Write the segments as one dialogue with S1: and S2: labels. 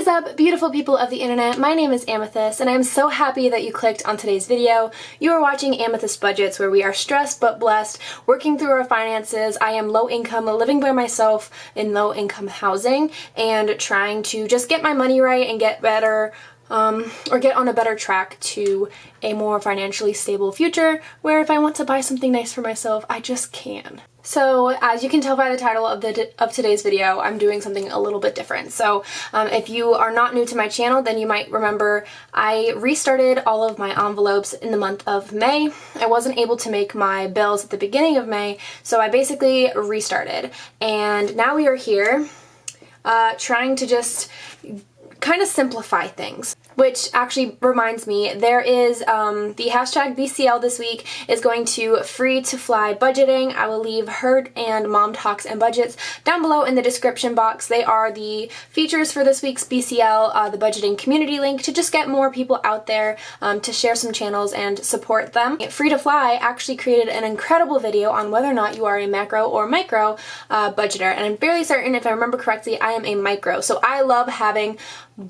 S1: What is up, beautiful people of the internet? My name is Amethyst, and I am so happy that you clicked on today's video. You are watching Amethyst Budgets, where we are stressed but blessed, working through our finances. I am low income, living by myself in low income housing, and trying to just get my money right and get better, or get on a better track to a more financially stable future, where if I want to buy something nice for myself, I just can. So as you can tell by the title of today's video, I'm doing something a little bit different. So if you are not new to my channel, then you might remember I restarted all of my envelopes in the month of May. I wasn't able to make my bills at the beginning of May, so I basically restarted. And now we are here trying to just kind of simplify things. Which actually reminds me, there is the hashtag BCL this week is going to free to fly budgeting. I will leave her and Mom Talks and Budgets down below in the description box. They are the features for this week's BCL, the budgeting community link, to just get more people out there to share some channels and support them. Free to Fly actually created an incredible video on whether or not you are a macro or micro budgeter, and I'm fairly certain, if I remember correctly, I am a micro. So I love having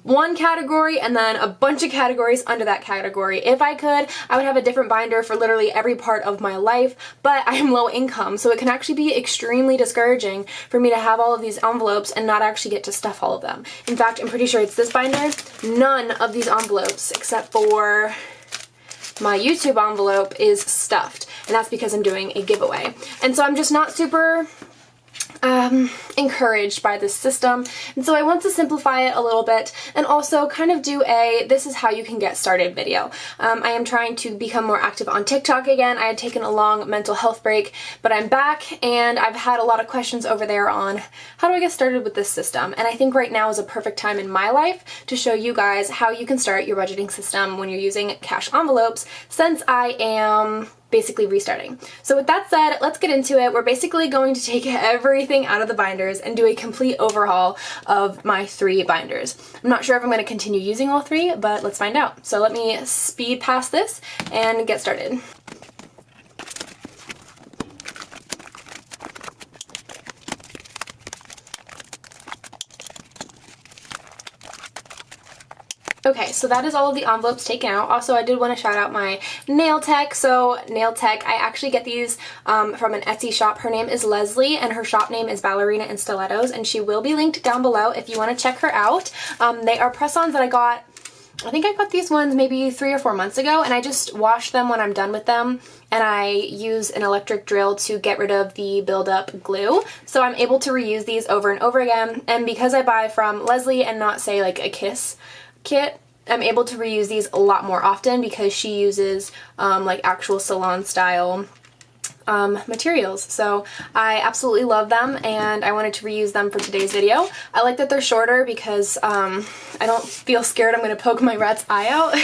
S1: one category and then a bunch of categories under that category. If I could, I would have a different binder for literally every part of my life, but I am low income, so it can actually be extremely discouraging for me to have all of these envelopes and not actually get to stuff all of them. In fact, I'm pretty sure it's this binder. None of these envelopes, except for my YouTube envelope, is stuffed, and that's because I'm doing a giveaway. And so I'm just not super encouraged by this system, and so I want to simplify it a little bit and also kind of do a this is how you can get started video. I am trying to become more active on TikTok again. I had taken a long mental health break, but I'm back, and I've had a lot of questions over there on how do I get started with this system, and I think right now is a perfect time in my life to show you guys how you can start your budgeting system when you're using cash envelopes, since I am basically restarting. So with that said, let's get into it. We're basically going to take everything out of the binders and do a complete overhaul of my 3 binders. I'm not sure if I'm going to continue using all 3, but let's find out. So let me speed past this and get started. Okay, so that is all of the envelopes taken out. Also, I did want to shout out my nail tech. So nail tech, I actually get these from an Etsy shop. Her name is Leslie, and her shop name is Ballerina and Stilettos, and she will be linked down below if you want to check her out. They are press-ons that I got. I think I got these ones maybe 3 or 4 months ago, and I just wash them when I'm done with them, and I use an electric drill to get rid of the buildup glue. So I'm able to reuse these over and over again, and because I buy from Leslie and not, say, like a Kiss kit, I'm able to reuse these a lot more often because she uses like actual salon style materials. So I absolutely love them, and I wanted to reuse them for today's video. I like that they're shorter because I don't feel scared I'm going to poke my rat's eye out.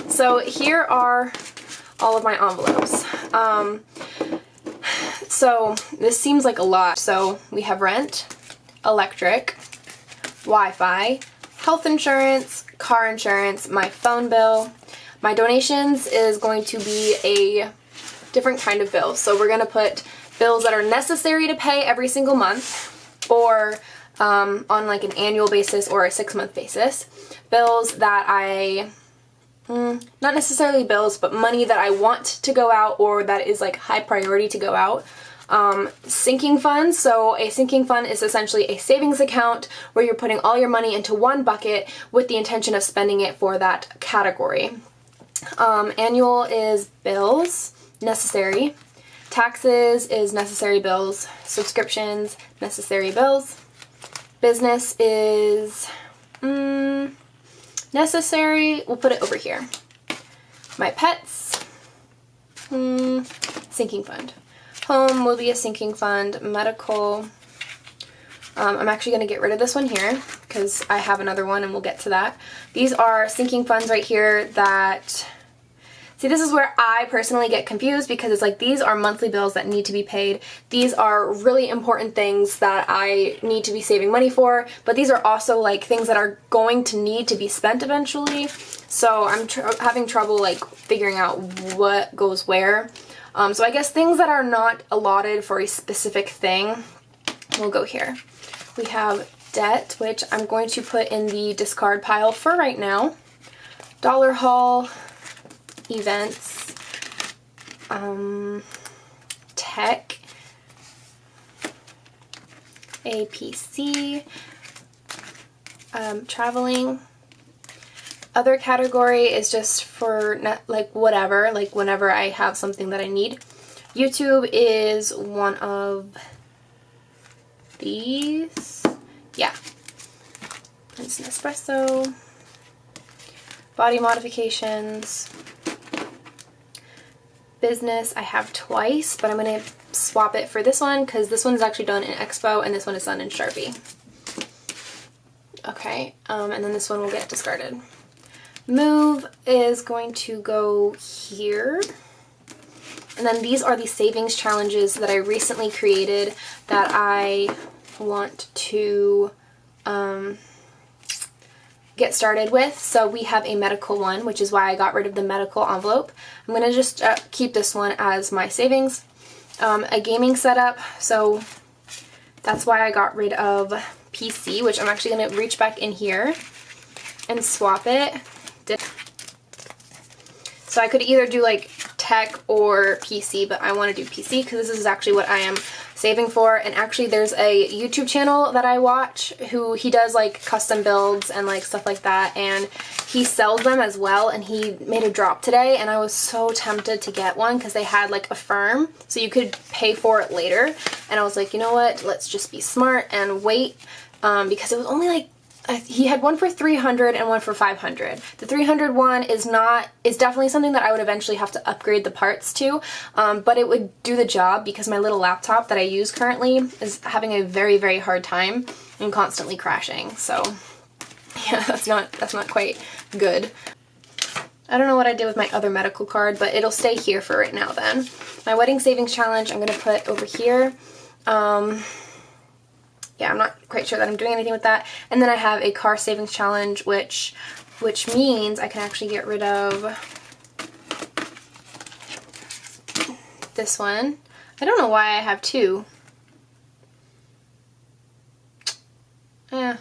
S1: So here are all of my envelopes. So this seems like a lot. So we have rent, electric, Wi-Fi, health insurance, car insurance, my phone bill. My donations is going to be a different kind of bill. So we're going to put bills that are necessary to pay every single month, or on like an annual basis or a 6-month basis. Bills that not necessarily bills, but money that I want to go out or that is like high priority to go out. Sinking funds. So a sinking fund is essentially a savings account where you're putting all your money into one bucket with the intention of spending it for that category. Annual is bills, necessary. Taxes is necessary bills. Subscriptions, necessary bills. Business is necessary. We'll put it over here. My pets, sinking fund. Home will be a sinking fund. Medical, I'm actually going to get rid of this one here because I have another one and we'll get to that. These are sinking funds right here that, see, this is where I personally get confused because it's like these are monthly bills that need to be paid. These are really important things that I need to be saving money for, but these are also like things that are going to need to be spent eventually. So I'm having trouble like figuring out what goes where. So I guess things that are not allotted for a specific thing will go here. We have debt, which I'm going to put in the discard pile for right now. Dollar haul, events, tech, APC, traveling. Other category is just for like whatever, like whenever I have something that I need. YouTube is one of these. Yeah. Instant espresso. Body modifications. Business I have twice, but I'm going to swap it for this one because this one is actually done in Expo and this one is done in Sharpie. Okay, and then this one will get discarded. Move is going to go here. And then these are the savings challenges that I recently created that I want to get started with. So we have a medical one, which is why I got rid of the medical envelope. I'm going to just keep this one as my savings. A gaming setup, so that's why I got rid of PC, which I'm actually going to reach back in here and swap it. So I could either do like tech or PC, but I want to do PC because this is actually what I am saving for. And actually there's a YouTube channel that I watch who he does like custom builds and like stuff like that, and he sells them as well, and he made a drop today and I was so tempted to get one because they had like a firm so you could pay for it later, and I was like, you know what, let's just be smart and wait, because it was only like he had one for 300 and one for 500. The 300 one is definitely something that I would eventually have to upgrade the parts to, but it would do the job because my little laptop that I use currently is having a very, very hard time and constantly crashing. So yeah, that's not quite good. I don't know what I did with my other medical card, but it'll stay here for right now then. My wedding savings challenge I'm going to put over here. Yeah, I'm not quite sure that I'm doing anything with that. And then I have a car savings challenge, which means I can actually get rid of this one. I don't know why I have two. Yeah,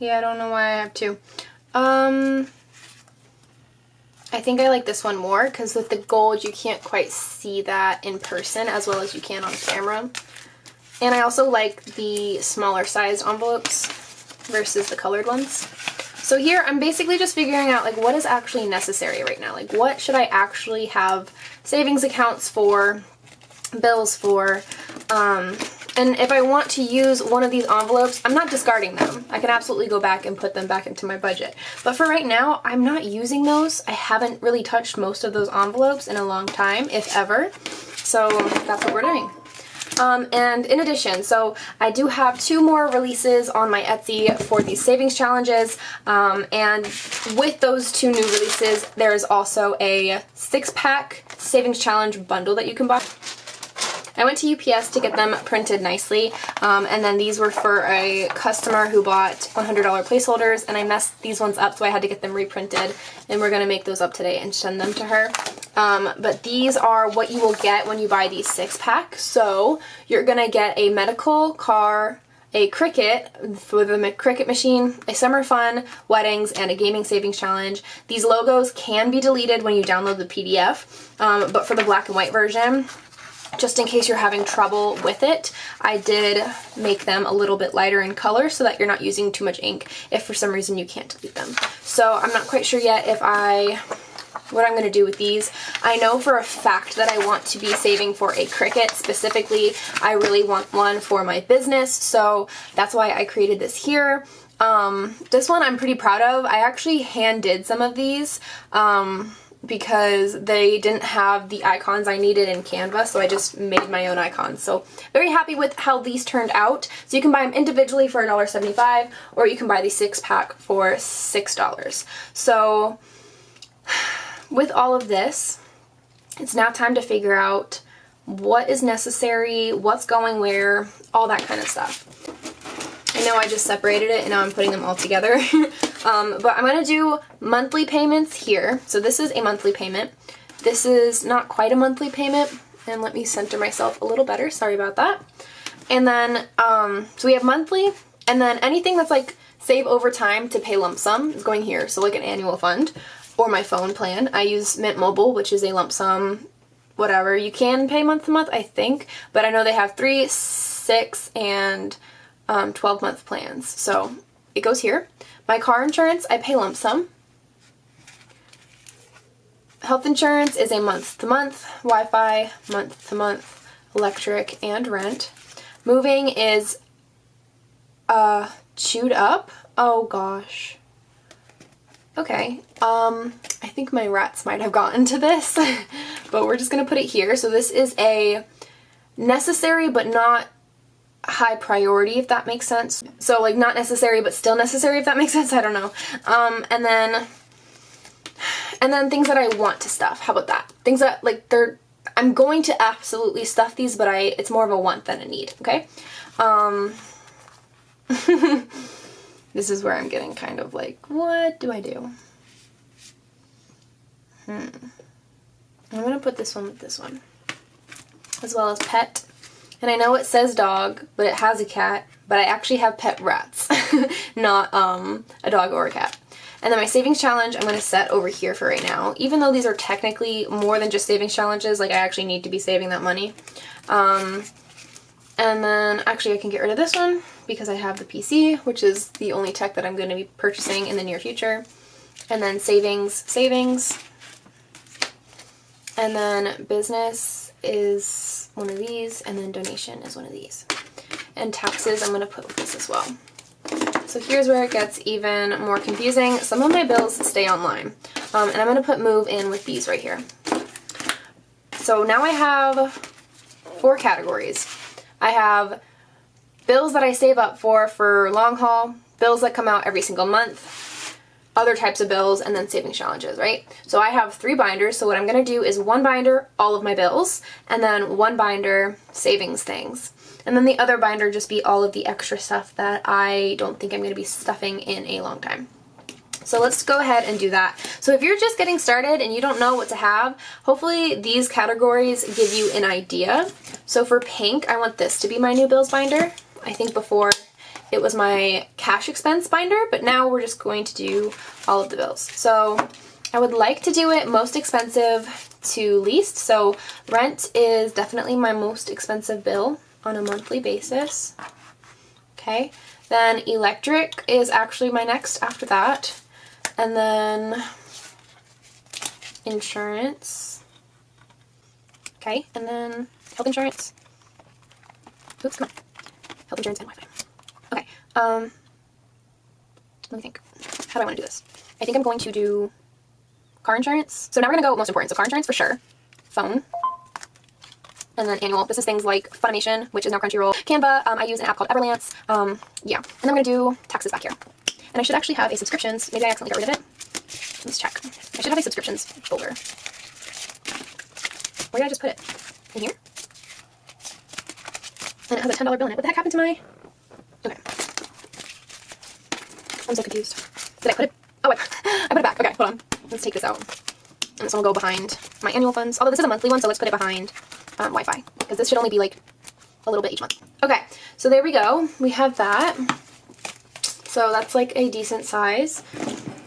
S1: I don't know why I have two. I think I like this one more because with the gold you can't quite see that in person as well as you can on camera. And I also like the smaller sized envelopes versus the colored ones. So here I'm basically just figuring out like what is actually necessary right now. Like what should I actually have savings accounts for, bills for, and if I want to use one of these envelopes, I'm not discarding them. I can absolutely go back and put them back into my budget. But for right now, I'm not using those. I haven't really touched most of those envelopes in a long time, if ever. So that's what we're doing. And in addition, so I do have 2 more releases on my Etsy for these savings challenges, and with those 2 new releases, there is also a 6-pack savings challenge bundle that you can buy. I went to UPS to get them printed nicely, and then these were for a customer who bought $100 placeholders, and I messed these ones up, so I had to get them reprinted, and we're going to make those up today and send them to her. But these are what you will get when you buy these 6-pack. So you're going to get a medical, car, a Cricut for the Cricut machine, a summer fun, weddings, and a gaming savings challenge. These logos can be deleted when you download the PDF, but for the black and white version, just in case you're having trouble with it, I did make them a little bit lighter in color so that you're not using too much ink if for some reason you can't delete them. So I'm not quite sure yet what I'm going to do with these. I know for a fact that I want to be saving for a Cricut. Specifically, I really want one for my business, so that's why I created this here. This one I'm pretty proud of. I actually hand did some of these because they didn't have the icons I needed in Canva, so I just made my own icons. So very happy with how these turned out. So you can buy them individually for $1.75, or you can buy the 6-pack for $6. So with all of this, it's now time to figure out what is necessary, what's going where, all that kind of stuff. I know I just separated it and now I'm putting them all together. But I'm going to do monthly payments here. So this is a monthly payment. This is not quite a monthly payment. And let me center myself a little better. Sorry about that. And then, so we have monthly, And then anything that's like save over time to pay lump sum is going here. So like an annual fund or my phone plan. I use Mint Mobile, which is a lump sum, whatever. You can pay month to month, I think, but I know they have 3, 6, and 12-month plans. So it goes here. My car insurance, I pay lump sum. Health insurance is a month to month. Wi-Fi, month to month. Electric and rent. Moving is chewed up. Oh gosh. Okay. I think my rats might have gotten to this, but we're just gonna put it here. So this is a necessary but not high priority, if that makes sense. So like not necessary but still necessary, if that makes sense. I don't know. And then things that I want to stuff. How about that? Things that like I'm going to absolutely stuff these, but it's more of a want than a need, okay? This is where I'm getting kind of like, what do I do? I'm gonna put this one with this one, as well as pet. And I know it says dog, but it has a cat, but I actually have pet rats, not a dog or a cat. And then my savings challenge I'm going to set over here for right now. Even though these are technically more than just savings challenges, like I actually need to be saving that money. And then actually I can get rid of this one because I have the PC, which is the only tech that I'm going to be purchasing in the near future. And then savings. And then business is one of these, and then donation is one of these. And taxes I'm going to put with this as well. So here's where it gets even more confusing. Some of my bills stay online. And I'm going to put move in with these right here. So now I have 4 categories. I have bills that I save up for long haul, bills that come out every single month, other types of bills, and then savings challenges, right? So I have 3 binders. So what I'm going to do is 1 binder, all of my bills, and then 1 binder, savings things. And then the other binder just be all of the extra stuff that I don't think I'm going to be stuffing in a long time. So let's go ahead and do that. So if you're just getting started and you don't know what to have, hopefully these categories give you an idea. So for pink, I want this to be my new bills binder. I think before it was my cash expense binder, but now we're just going to do all of the bills. So I would like to do it most expensive to least. So rent is definitely my most expensive bill on a monthly basis. Okay, then electric is actually my next after that, and then insurance. Okay, and then health insurance. Oops, come on. Health insurance and Wi-Fi. Okay, let me think. How do I want to do this? I think I'm going to do car insurance. So now we're gonna go most important. So car insurance for sure. Phone. And then annual. This is things like Funimation, which is now Crunchyroll. Canva, I use an app called Everlance. Yeah. And then I'm going to do taxes back here. And I should actually have a subscriptions. Maybe I accidentally got rid of it. Let's check. I should have a subscriptions folder. Where did I just put it? In here? And it has a $10 bill in it. What the heck happened to my... Okay. I'm so confused. Did I put it... Oh, I put it back. Okay, hold on. Let's take this out. And this one will go behind my annual funds. Although this is a monthly one, so let's put it behind Wi-Fi, because this should only be like a little bit each month. Okay, so there we go. We have that. So that's like a decent size.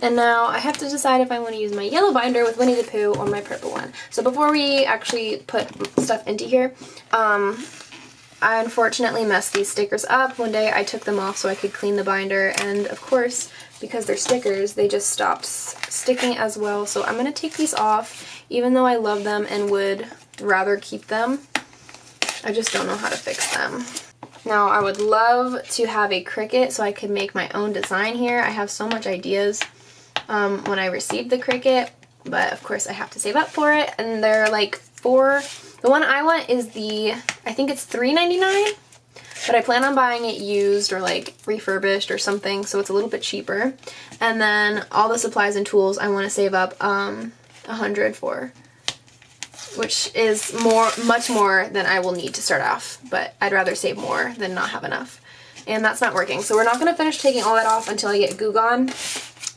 S1: And now I have to decide if I want to use my yellow binder with Winnie the Pooh or my purple one. So before we actually put stuff into here, I unfortunately messed these stickers up. One day I took them off so I could clean the binder, and of course, because they're stickers, they just stopped sticking as well. So I'm going to take these off, even though I love them and would rather keep them. I just don't know how to fix them. Now I would love to have a Cricut so I could make my own design here. I have so much ideas when I received the Cricut, but of course I have to save up for it, and they're like the one I want is I think it's $3.99, but I plan on buying it used or like refurbished or something, so it's a little bit cheaper. And then all the supplies and tools I want to save up $100 for, which is much more than I will need to start off, but I'd rather save more than not have enough. And that's not working. So we're not going to finish taking all that off until I get Goo Gone,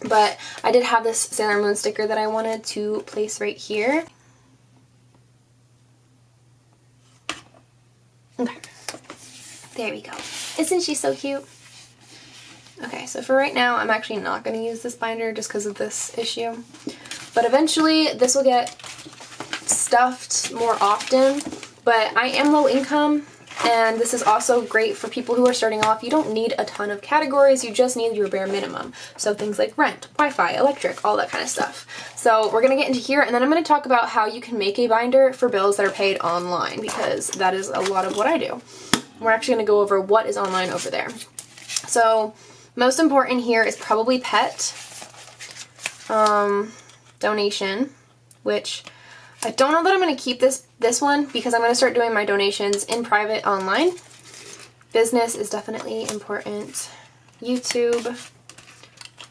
S1: but I did have this Sailor Moon sticker that I wanted to place right here. Okay. There we go. Isn't she so cute? Okay, so for right now, I'm actually not going to use this binder just because of this issue. But eventually, this will get stuffed more often. But I am low income, and this is also great for people who are starting off. You don't need a ton of categories, you just need your bare minimum. So things like rent, Wi-Fi, electric, all that kind of stuff. So we're going to get into here, and then I'm going to talk about how you can make a binder for bills that are paid online, because that is a lot of what I do. We're actually going to go over what is online over there. So most important here is probably pet donation, which I don't know that I'm going to keep this one because I'm going to start doing my donations in private online. Business is definitely important. YouTube,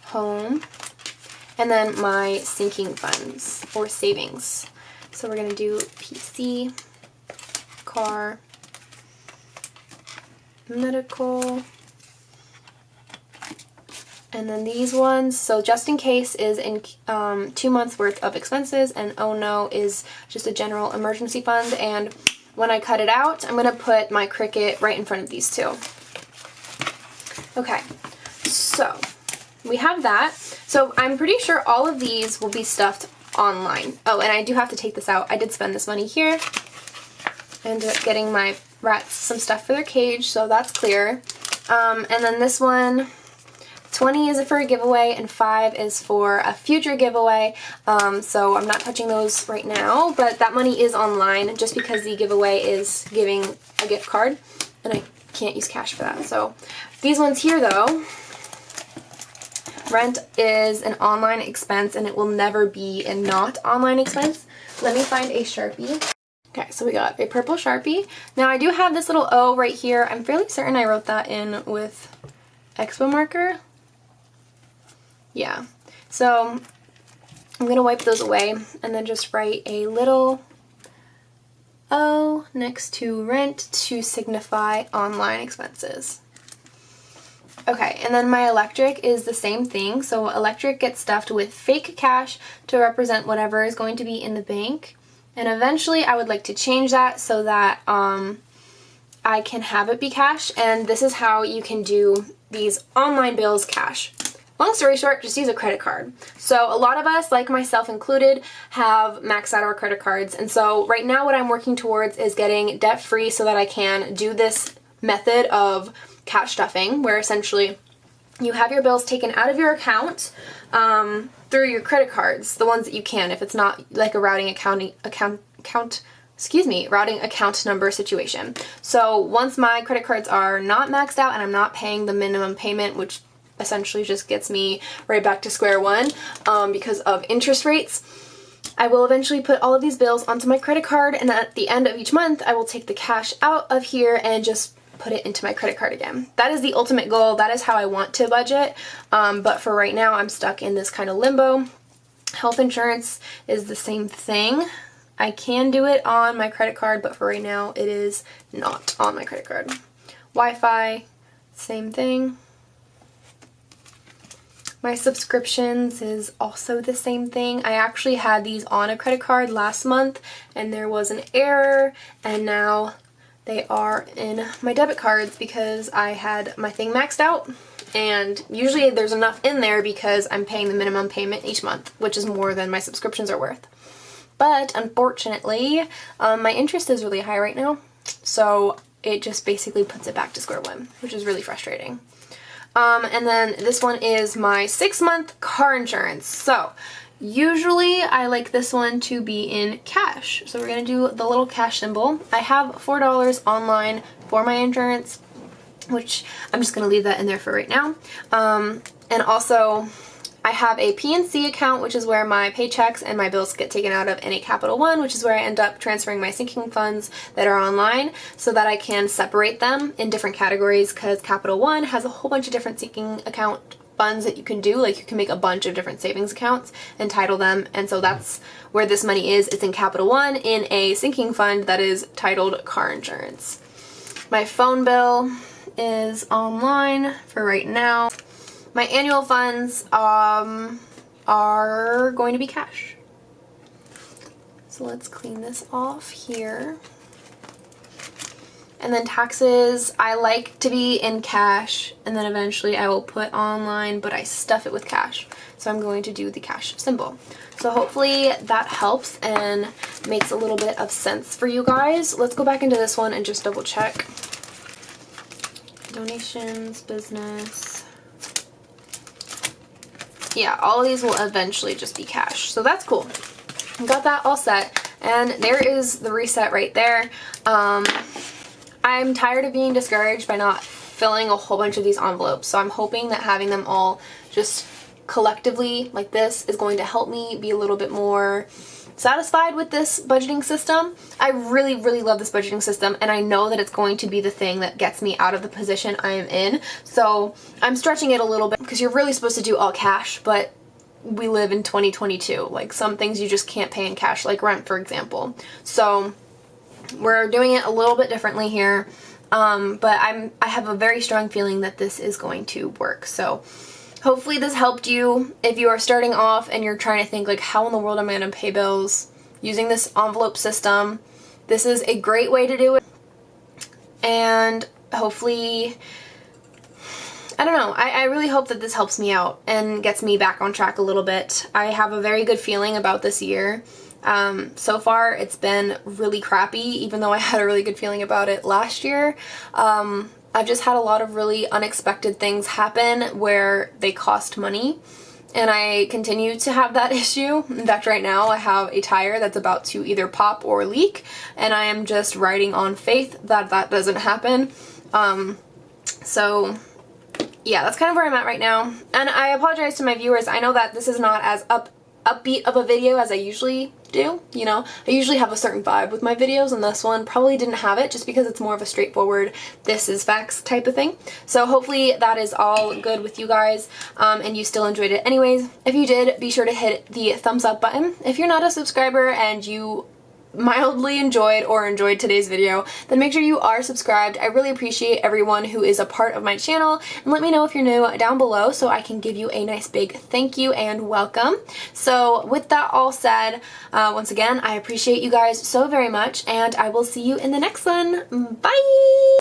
S1: home, and then my sinking funds or savings. So we're going to do PC, car, medical, and then these ones, so just in case is in 2 months worth of expenses, and oh no is just a general emergency fund. And when I cut it out, I'm going to put my Cricut right in front of these two. Okay, so we have that. So I'm pretty sure all of these will be stuffed online. Oh, and I do have to take this out. I did spend this money here. I ended up getting my rats some stuff for their cage, so that's clear. And then this one, 20 is for a giveaway and 5 is for a future giveaway. So I'm not touching those right now, but that money is online just because the giveaway is giving a gift card and I can't use cash for that. So these ones here though, rent is an online expense and it will never be a not online expense. Let me find a Sharpie. Okay, so we got a purple Sharpie. Now I do have this little O right here. I'm fairly certain I wrote that in with Expo marker. Yeah, so I'm going to wipe those away and then just write a little O next to rent to signify online expenses. Okay, and then my electric is the same thing. So electric gets stuffed with fake cash to represent whatever is going to be in the bank. And eventually I would like to change that so that I can have it be cash. And this is how you can do these online bills cash. Long story short, just use a credit card. So a lot of us, like myself included, have maxed out our credit cards. And so right now what I'm working towards is getting debt-free so that I can do this method of cash stuffing, where essentially you have your bills taken out of your account through your credit cards, the ones that you can, if it's not like a routing account number situation. So once my credit cards are not maxed out and I'm not paying the minimum payment, which essentially just gets me right back to square one because of interest rates, I will eventually put all of these bills onto my credit card, and at the end of each month I will take the cash out of here and just put it into my credit card again. That is the ultimate goal. That is how I want to budget, but for right now I'm stuck in this kind of limbo. Health insurance is the same thing. I can do it on my credit card, but for right now it is not on my credit card. Wi-Fi, same thing. My subscriptions is also the same thing. I actually had these on a credit card last month and there was an error, and now they are in my debit cards because I had my thing maxed out, and usually there's enough in there because I'm paying the minimum payment each month, which is more than my subscriptions are worth. But unfortunately, my interest is really high right now, so it just basically puts it back to square one, which is really frustrating. And then this one is my 6-month car insurance. So usually I like this one to be in cash. So we're going to do the little cash symbol. I have $4 online for my insurance, which I'm just going to leave that in there for right now. And also I have a PNC account, which is where my paychecks and my bills get taken out of, and a Capital One, which is where I end up transferring my sinking funds that are online so that I can separate them in different categories, because Capital One has a whole bunch of different sinking account funds that you can do. Like you can make a bunch of different savings accounts and title them, and so that's where this money is. It's in Capital One in a sinking fund that is titled car insurance. My phone bill is online for right now. My annual funds are going to be cash. So let's clean this off here. And then taxes, I like to be in cash, and then eventually I will put online, but I stuff it with cash. So I'm going to do the cash symbol. So hopefully that helps and makes a little bit of sense for you guys. Let's go back into this one and just double check. Donations, business. Yeah, all of these will eventually just be cash. So that's cool. Got that all set. And there is the reset right there. I'm tired of being discouraged by not filling a whole bunch of these envelopes. So I'm hoping that having them all just collectively like this is going to help me be a little bit more satisfied with this budgeting system. I really, really love this budgeting system, and I know that it's going to be the thing that gets me out of the position I am in. So I'm stretching it a little bit because you're really supposed to do all cash, but we live in 2022. Like, some things you just can't pay in cash, like rent, for example. So we're doing it a little bit differently here, but I have a very strong feeling that this is going to work. So hopefully this helped you if you are starting off and you're trying to think like, how in the world am I going to pay bills using this envelope system. This is a great way to do it, and hopefully, I don't know, I really hope that this helps me out and gets me back on track a little bit. I have a very good feeling about this year. So far it's been really crappy, even though I had a really good feeling about it last year. I've just had a lot of really unexpected things happen where they cost money, and I continue to have that issue. In fact, right now I have a tire that's about to either pop or leak, and I am just riding on faith that that doesn't happen. So yeah, that's kind of where I'm at right now, and I apologize to my viewers. I know that this is not as upbeat of a video as I usually do. You know, I usually have a certain vibe with my videos, and this one probably didn't have it just because it's more of a straightforward, this is facts type of thing. So hopefully that is all good with you guys, and you still enjoyed it anyways. If you did, be sure to hit the thumbs up button. If you're not a subscriber and you mildly enjoyed today's video, then make sure you are subscribed. I really appreciate everyone who is a part of my channel, and let me know if you're new down below so I can give you a nice big thank you and welcome. So with that all said, once again, I appreciate you guys so very much, and I will see you in the next one. Bye!